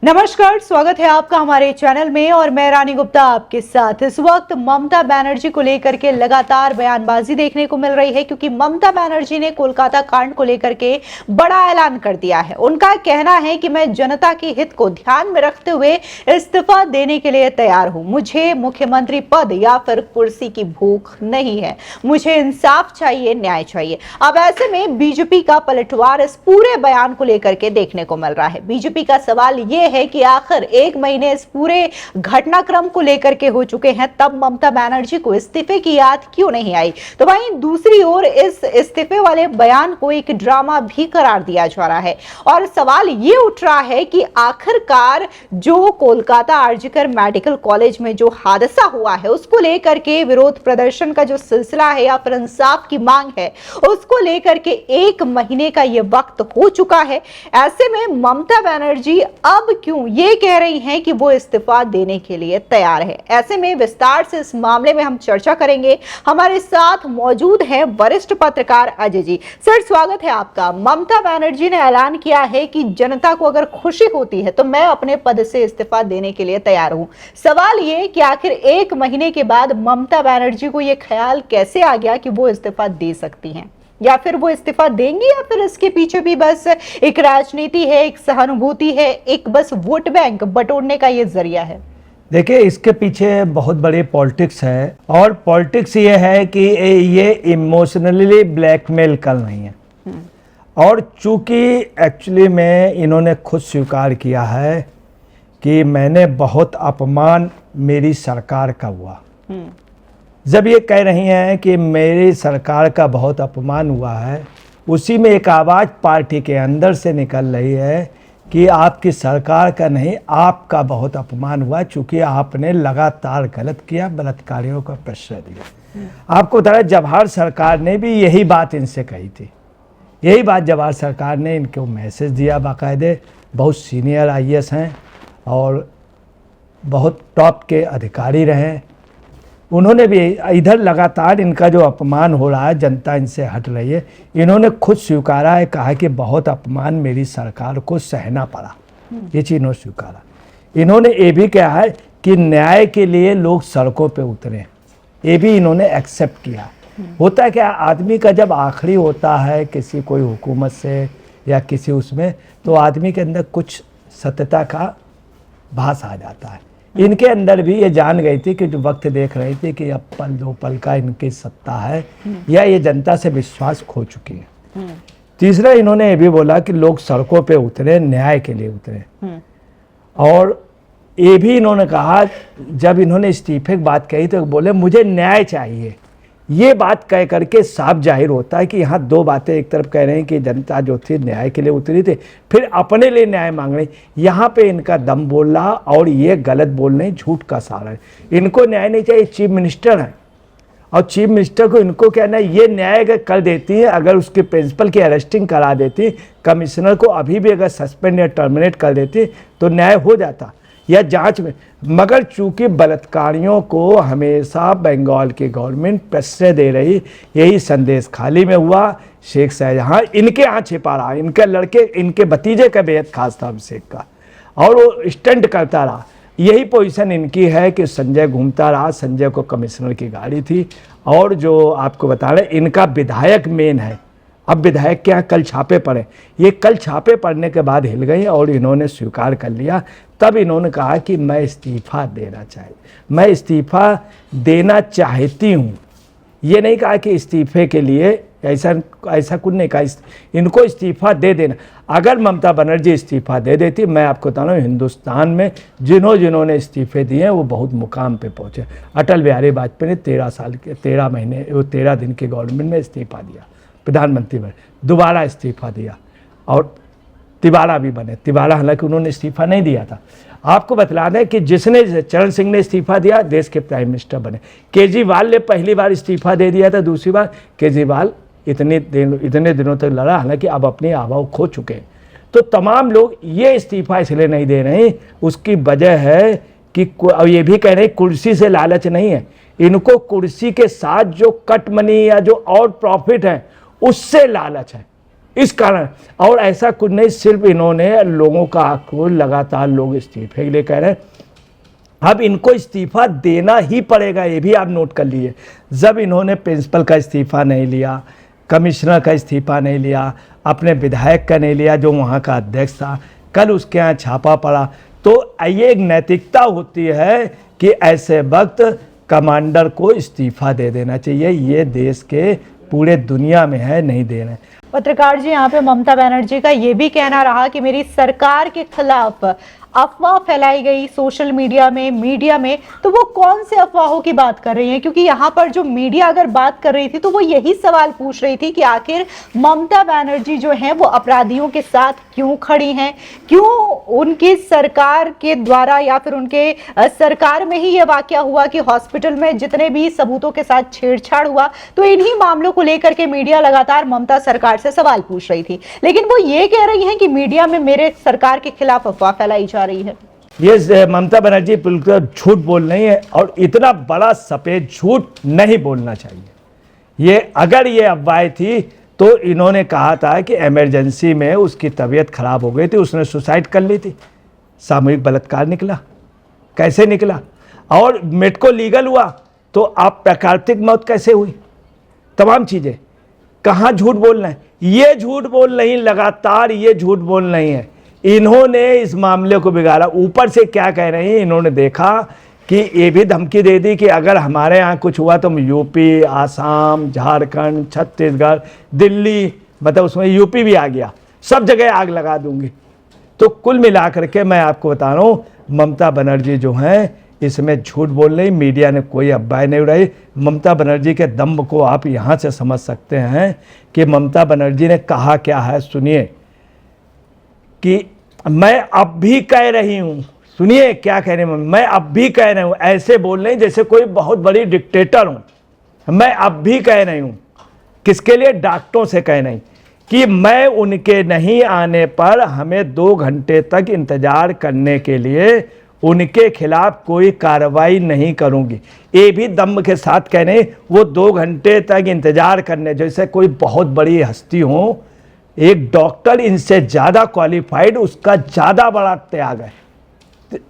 नमस्कार, स्वागत है आपका हमारे चैनल में और मैं रानी गुप्ता आपके साथ। इस वक्त ममता बनर्जी को लेकर के लगातार बयानबाजी देखने को मिल रही है क्योंकि ममता बनर्जी ने कोलकाता कांड को लेकर के बड़ा ऐलान कर दिया है। उनका कहना है कि मैं जनता के हित को ध्यान में रखते हुए इस्तीफा देने के लिए तैयार हूं। मुझे मुख्यमंत्री पद या फिर कुर्सी की भूख नहीं है, मुझे इंसाफ चाहिए, न्याय चाहिए। अब ऐसे में बीजेपी का पलटवार इस पूरे बयान को लेकर के देखने को मिल रहा है। बीजेपी का सवाल ये है कि आखिर एक महीने इस पूरे घटनाक्रम को लेकर के हो चुके हैं, तब ममता बनर्जी को इस्तीफे की याद क्यों नहीं आई। तो वहीं दूसरी ओर इस इस्तीफे वाले बयान को एक ड्रामा भी करार दिया जा रहा है और सवाल ये उठ रहा है कि आखिरकार जो कोलकाता आरजीकर मेडिकल कॉलेज में जो हादसा हुआ है उसको लेकर के विरोध प्रदर्शन का जो सिलसिला है या फिर इंसाफ की मांग है उसको लेकर के एक महीने का ये वक्त हो चुका है। ऐसे में ममता बनर्जी अब क्यों ये कह रही हैं कि वो इस्तीफा देने के लिए तैयार है। ऐसे में विस्तार से इस मामले में हम चर्चा करेंगे। हमारे साथ मौजूद हैं वरिष्ठ पत्रकार अजय जी। सर, स्वागत है आपका। ममता बनर्जी ने ऐलान किया है कि जनता को अगर खुशी होती है तो मैं अपने पद से इस्तीफा देने के लिए तैयार हूं। सवाल ये कि आखिर एक महीने के बाद ममता बनर्जी को यह ख्याल कैसे आ गया कि वो इस्तीफा दे सकती हैं, या फिर वो इस्तीफा देंगी या फिर इसके पीछे भी बस एक राजनीति है, एक सहानुभूति है, एक बस वोट बैंक बटोरने का ये जरिया है। देखिए, इसके पीछे बहुत बड़ी पॉलिटिक्स है और पॉलिटिक्स ये है कि ये इमोशनली ब्लैकमेल कर रही है। और चूंकि एक्चुअली में इन्होंने खुद स्वीकार किया है कि मैंने बहुत अपमान मेरी सरकार का हुआ। जब ये कह रही हैं कि मेरी सरकार का बहुत अपमान हुआ है, उसी में एक आवाज़ पार्टी के अंदर से निकल रही है कि आपकी सरकार का नहीं, आपका बहुत अपमान हुआ चूँकि आपने लगातार गलत किया, बलात्कारियों का प्रश्रय दिया। आपको बता रहा, जवाहर सरकार ने भी यही बात इनसे कही थी। यही बात जवाहर सरकार ने इनको मैसेज दिया बाकायदे। बहुत सीनियर IAS हैं और बहुत टॉप के अधिकारी रहे। उन्होंने भी इधर लगातार इनका जो अपमान हो रहा है, जनता इनसे हट रही है, इन्होंने खुद स्वीकारा है, कहा कि बहुत अपमान मेरी सरकार को सहना पड़ा। ये चीज़ इन्होंने स्वीकारा। इन्होंने ये भी कहा है कि न्याय के लिए लोग सड़कों पे उतरे, ये भी इन्होंने एक्सेप्ट किया। होता है क्या, आदमी का जब आखिरी होता है किसी कोई हुकूमत से या किसी उसमें, तो आदमी के अंदर कुछ सत्यता का भास आ जाता है। इनके अंदर भी ये जान गई थी कि जो वक्त देख रही थी कि अब पल दो पल का इनकी सत्ता है या ये जनता से विश्वास खो चुकी है। तीसरा, इन्होंने ये भी बोला कि लोग सड़कों पे उतरे, न्याय के लिए उतरे। और ये भी इन्होंने कहा, जब इन्होंने इस्तीफे की बात कही तो बोले मुझे न्याय चाहिए। ये बात कह करके साफ जाहिर होता है कि यहाँ दो बातें, एक तरफ कह रहे हैं कि जनता जो थी न्याय के लिए उतरी थी, फिर अपने लिए न्याय मांग रही। यहाँ पे इनका दम बोल रहा और ये गलत बोल रहे, झूठ का सहारा है। इनको न्याय नहीं चाहिए, चीफ मिनिस्टर हैं और चीफ मिनिस्टर को इनको कहना है ये न्याय अगर कर देती है, अगर उसके प्रिंसिपल की अरेस्टिंग करा देती, कमिश्नर को अभी भी अगर सस्पेंड या टर्मिनेट कर देती तो न्याय हो जाता या जांच में। मगर चूंकि बलात्कारियों को हमेशा बंगाल की गवर्नमेंट प्रश्रय दे रही, यही संदेश खाली में हुआ। शेख शाहजहां इनके यहाँ छिपा रहा, इनके लड़के, इनके भतीजे का बेहद खास था अभिषेक का, और वो स्टंट करता रहा। यही पोजीशन इनकी है कि संजय घूमता रहा। संजय को कमिश्नर की गाड़ी थी। और जो आपको बता रहे, इनका विधायक मेन है। अब विधायक के यहाँ कल छापे पड़े, ये कल छापे पड़ने के बाद हिल गई और इन्होंने स्वीकार कर लिया। तब इन्होंने कहा कि मैं इस्तीफा देना मैं इस्तीफा देना चाहती हूँ। ये नहीं कहा कि इस्तीफे के लिए ऐसा कुछ नहीं कहा। इनको इस्तीफा दे देना। अगर ममता बनर्जी इस्तीफा दे देती, मैं आपको बता रहा हूँ, हिंदुस्तान में जिन्होंने इस्तीफे दिए हैं वो बहुत मुकाम पे पहुँचे। अटल बिहारी वाजपेयी ने 13 दिन की गवर्नमेंट में इस्तीफा दिया, प्रधानमंत्री बने, दोबारा इस्तीफा दिया और तिवारा भी बने। तिवारा हालांकि उन्होंने इस्तीफा नहीं दिया था। आपको बतला दें कि जिसने, चरण सिंह ने इस्तीफा दिया, देश के प्राइम मिनिस्टर बने। केजरीवाल ने पहली बार इस्तीफा दे दिया था, दूसरी बार केजरीवाल इतने दिनों तक लड़ा, हालांकि अब अपनी आवाज़ खो चुके हैं। तो तमाम लोग ये इस्तीफा इसलिए नहीं दे रहे हैं, उसकी वजह है कि ये भी कह रहे हैं कुर्सी से लालच नहीं है, इनको कुर्सी के साथ जो कट मनी या जो और प्रॉफिट है उससे लालच है। इस कारण। और ऐसा कुछ नहीं, सिर्फ इन्होंने लोगों का को लगातार लोग इस्तीफे के लिए कह रहे हैं। अब इनको इस्तीफा देना ही पड़ेगा, ये भी आप नोट कर लीजिए। जब इन्होंने प्रिंसिपल का इस्तीफा नहीं लिया, कमिश्नर का इस्तीफा नहीं लिया, अपने विधायक का नहीं लिया जो वहाँ का अध्यक्ष था, कल उसके यहाँ छापा पड़ा, तो ये एक नैतिकता होती है कि ऐसे वक्त कमांडर को इस्तीफा दे देना चाहिए। ये देश के पूरे दुनिया में है, नहीं दे रहे। पत्रकार जी, यहाँ पे ममता बनर्जी का ये भी कहना रहा कि मेरी सरकार के खिलाफ अफवाह फैलाई गई सोशल मीडिया में, तो वो कौन से अफवाहों की बात कर रही हैं? क्योंकि यहाँ पर जो मीडिया अगर बात कर रही थी तो वो यही सवाल पूछ रही थी कि आखिर ममता बनर्जी जो हैं वो अपराधियों के साथ क्यों खड़ी हैं, क्यों उनकी सरकार के द्वारा या फिर उनके सरकार में ही ये वाकया हुआ कि हॉस्पिटल में जितने भी सबूतों के साथ छेड़छाड़ हुआ, तो इन्हीं मामलों को लेकर के मीडिया लगातार ममता सरकार से सवाल पूछ रही थी। लेकिन वो ये कह रही हैं कि मीडिया में मेरे सरकार के खिलाफ अफवाह फैलाई जा रही है। ये ममता बनर्जी बिल्कुल झूठ बोल रही है और इतना बड़ा सफेद झूठ नहीं बोलना चाहिए। ये अगर ये अफवाह थी तो इन्होंने कहा था कि इमरजेंसी में उसकी तबीयत खराब हो गई थी, उसने सुसाइड कर ली थी। सामूहिक बलात्कार निकला, कैसे निकला? और मेडिको लीगल हुआ तो आप प्राकृतिक मौत कैसे हुई? तमाम चीज़ें कहाँ झूठ बोल रहे हैं? ये झूठ बोल रही, लगातार ये झूठ बोल रही है। इन्होंने इस मामले को बिगाड़ा। ऊपर से क्या कह रही हैं, इन्होंने देखा कि ये भी धमकी दे दी कि अगर हमारे यहाँ कुछ हुआ तो हम यूपी, आसाम, झारखंड, छत्तीसगढ़, दिल्ली, मतलब उसमें यूपी भी आ गया, सब जगह आग लगा दूंगी। तो कुल मिलाकर के मैं आपको बता रहा हूँ, ममता बनर्जी जो हैं इसमें झूठ बोल रही, मीडिया ने कोई अफवाह नहीं उड़ाई। ममता बनर्जी के दम को आप यहाँ से समझ सकते हैं कि ममता बनर्जी ने कहा क्या है। सुनिए कि मैं अब भी कह रही हूँ, सुनिए क्या कह रही हूँ, मैं अब भी कह रही हूँ, ऐसे बोल रही जैसे कोई बहुत बड़ी डिक्टेटर हूँ। मैं अब भी कह रही हूँ, किसके लिए? डॉक्टरों से कह रही कि मैं उनके नहीं आने पर हमें 2 घंटे तक इंतजार करने के लिए उनके खिलाफ कोई कार्रवाई नहीं करूंगी। ये भी दम के साथ कह रहे, वो 2 घंटे तक इंतजार करने जैसे कोई बहुत बड़ी हस्ती हो। एक डॉक्टर इनसे ज़्यादा क्वालिफाइड, उसका ज़्यादा बड़ा त्याग है,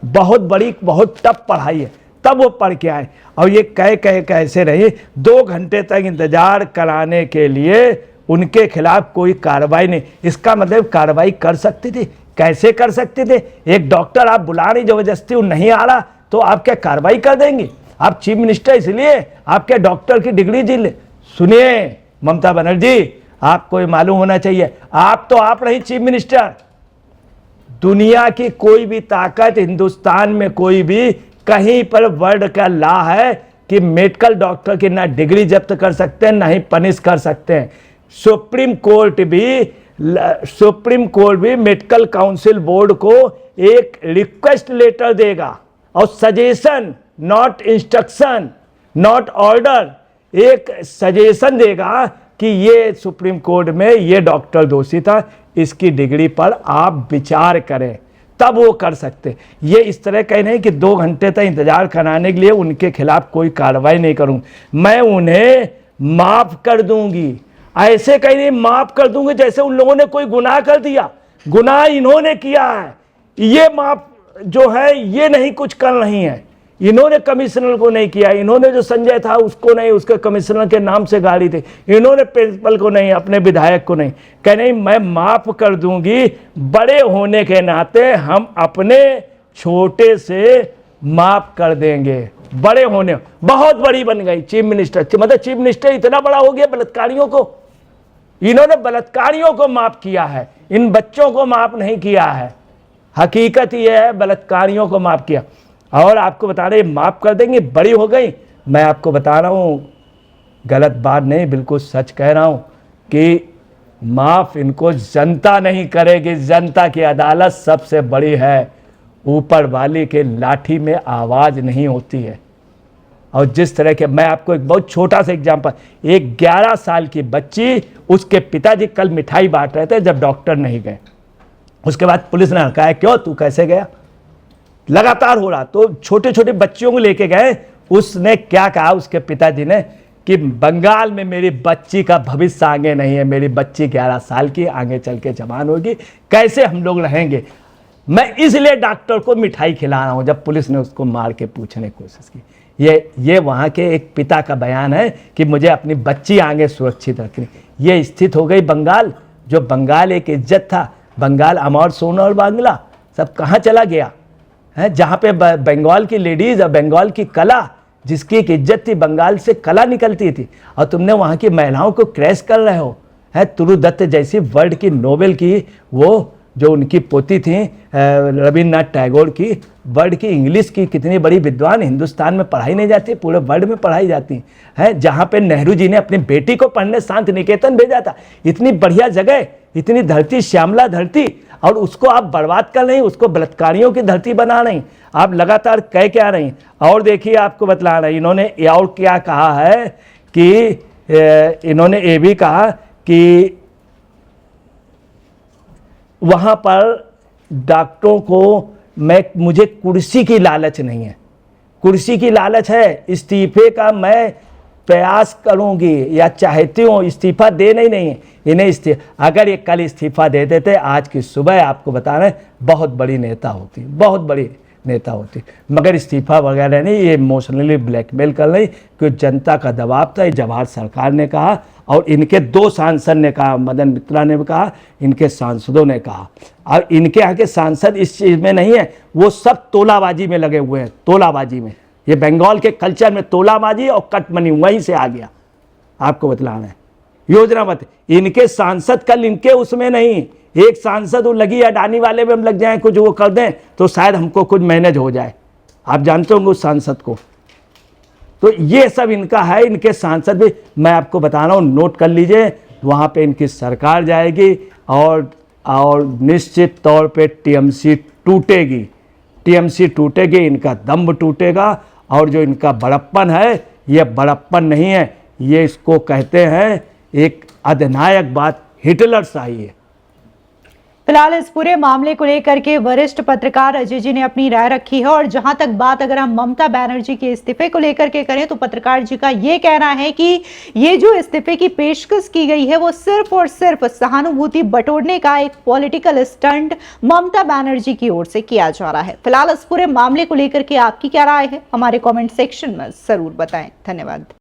बहुत बड़ी, बहुत टफ पढ़ाई है, तब वो पढ़ के आए और ये कह कैसे रहे 2 घंटे तक इंतजार कराने के लिए उनके खिलाफ कोई कार्रवाई नहीं। इसका मतलब कार्रवाई कर सकते थे, कैसे कर सकते थे? एक डॉक्टर आप बुला रही जबरदस्ती, वो नहीं आ रहा तो आप क्या कार्रवाई कर देंगे? आप चीफ मिनिस्टर, इसलिए आपके डॉक्टर की डिग्री जिले। सुनिए ममता बनर्जी, आपको ये मालूम होना चाहिए, आप तो आप रही चीफ मिनिस्टर। दुनिया की कोई भी ताकत, हिंदुस्तान में कोई भी कहीं पर वर्ल्ड का लॉ है कि मेडिकल डॉक्टर की ना डिग्री जब्त कर सकते हैं, ना ही पनिश कर सकते हैं। सुप्रीम कोर्ट भी मेडिकल काउंसिल बोर्ड को एक रिक्वेस्ट लेटर देगा और suggestion, not instruction, not order, एक सजेशन देगा कि ये सुप्रीम कोर्ट में ये डॉक्टर दोषी था, इसकी डिग्री पर आप विचार करें, तब वो कर सकते। ये इस तरह कह रहे हैं कि 2 घंटे तक इंतजार कराने के लिए उनके खिलाफ कोई कार्रवाई नहीं करूंगी, मैं उन्हें माफ कर दूंगी। ऐसे कह रही माफ कर दूंगी जैसे उन लोगों ने कोई गुनाह कर दिया। गुनाह इन्होंने किया है, ये माफ जो है ये नहीं कुछ कर रही है। इन्होंने कमिश्नर को नहीं किया, इन्होंने जो संजय था उसको नहीं, उसके कमिश्नर के नाम से गाड़ी थी, इन्होंने प्रिंसिपल को नहीं, अपने विधायक को नहीं। कह नहीं मैं माफ कर दूंगी, बड़े होने के नाते हम अपने छोटे से माफ कर देंगे। बड़े होने, बहुत बड़ी बन गई चीफ मिनिस्टर, मतलब चीफ मिनिस्टर इतना बड़ा हो गया। बलात्कारियों को, इन्होंने बलात्कारियों को माफ किया है, इन बच्चों को माफ नहीं किया है। हकीकत यह है बलात्कारियों को माफ किया। और आपको बता रहे माफ कर देंगे, बड़ी हो गई। मैं आपको बता रहा हूँ, गलत बात नहीं, बिल्कुल सच कह रहा हूँ कि माफ इनको जनता नहीं करेगी। जनता की अदालत सबसे बड़ी है, ऊपर वाली के लाठी में आवाज़ नहीं होती है। और जिस तरह के, मैं आपको एक बहुत छोटा सा एग्जांपल, एक 11 साल की बच्ची, उसके पिताजी कल मिठाई बांट रहे थे जब डॉक्टर नहीं गए। उसके बाद पुलिस ने कहा क्यों, तू कैसे गया? लगातार हो रहा, तो छोटे छोटे बच्चियों को लेके गए। उसने क्या कहा, उसके पिताजी ने कि बंगाल में मेरी बच्ची का भविष्य आगे नहीं है, मेरी बच्ची 11 साल की आगे चल के जवान होगी, कैसे हम लोग रहेंगे। मैं इसलिए डॉक्टर को मिठाई खिला रहा हूँ। जब पुलिस ने उसको मार के पूछने की कोशिश की, ये वहाँ के एक पिता का बयान है कि मुझे अपनी बच्ची आगे सुरक्षित रखनी। ये स्थिति हो गई बंगाल, जो बंगाल एक इज्जत था, बंगाल अमर सोना और बांग्ला सब कहाँ चला गया है। जहाँ पे बंगाल की लेडीज़ और बंगाल की कला, जिसकी एक इज्जत थी, बंगाल से कला निकलती थी, और तुमने वहाँ की महिलाओं को क्रैश कर रहे हो। है तुरु दत्त जैसी वर्ल्ड की नोबेल की, वो जो उनकी पोती थी रविन्द्रनाथ टैगोर की, वर्ल्ड की इंग्लिश की कितनी बड़ी विद्वान, हिंदुस्तान में पढ़ाई नहीं जाती, पूरे वर्ल्ड में पढ़ाई जाती है। जहाँ पे नेहरू जी ने अपनी बेटी को पढ़ने शांत निकेतन भेजा था। इतनी बढ़िया जगह, इतनी धरती, श्यामला धरती, और उसको आप बर्बाद कर रही, उसको बलात्कारियों की धरती बना रही। आप लगातार कह क्या रही। और देखिए आपको बतला रही, इन्होंने और क्या कहा है कि इन्होंने ये भी कहा कि वहाँ पर डॉक्टरों को मुझे कुर्सी की लालच नहीं है, कुर्सी की लालच है, इस्तीफे का मैं प्रयास करूंगी या चाहती हूँ, इस्तीफा देना ही नहीं है इन्हें। अगर ये कल इस्तीफा दे देते, आज की सुबह आपको बता रहे हैं, बहुत बड़ी नेता होती, बहुत बड़ी नेता होती, मगर इस्तीफा वगैरह नहीं, ये इमोशनली ब्लैकमेल कर रही, क्योंकि जनता का दबाव था। जवाहर सरकार ने कहा और इनके 2 सांसद ने कहा, मदन मित्रा ने भी कहा, इनके सांसदों ने कहा। और इनके यहाँ के सांसद इस चीज़ में नहीं है, वो सब तोलाबाजी में लगे हुए हैं, तोलाबाजी में। ये बंगाल के कल्चर में तोलाबाजी और कट मनी वहीं से आ गया, आपको बतलाना है। योजना मत, इनके सांसद कल इनके उसमें नहीं, एक सांसद वो लगी अडानी वाले में हम लग जाएं, कुछ वो कर दें तो शायद हमको कुछ मैनेज हो जाए। आप जानते होंगे उस सांसद को। तो ये सब इनका है, इनके सांसद भी मैं आपको बता रहा हूँ, नोट कर लीजिए। वहाँ पे इनकी सरकार जाएगी और निश्चित तौर पे टीएमसी टूटेगी, टीएमसी टूटेगी, इनका दम्भ टूटेगा। और जो इनका बड़प्पन है, ये बड़प्पन नहीं है, ये इसको कहते हैं एक अधिनायक बात, हिटलर शाही है। फिलहाल इस पूरे मामले को लेकर के वरिष्ठ पत्रकार अजय जी ने अपनी राय रखी है। और जहां तक बात अगर हम ममता बनर्जी के इस्तीफे को लेकर के करें, तो पत्रकार जी का ये कहना है कि ये जो इस्तीफे की पेशकश की गई है, वो सिर्फ और सिर्फ सहानुभूति बटोरने का एक पॉलिटिकल स्टंट ममता बनर्जी की ओर से किया जा रहा है। फिलहाल इस पूरे मामले को लेकर के आपकी क्या राय है, हमारे कॉमेंट सेक्शन में जरूर बताएं। धन्यवाद।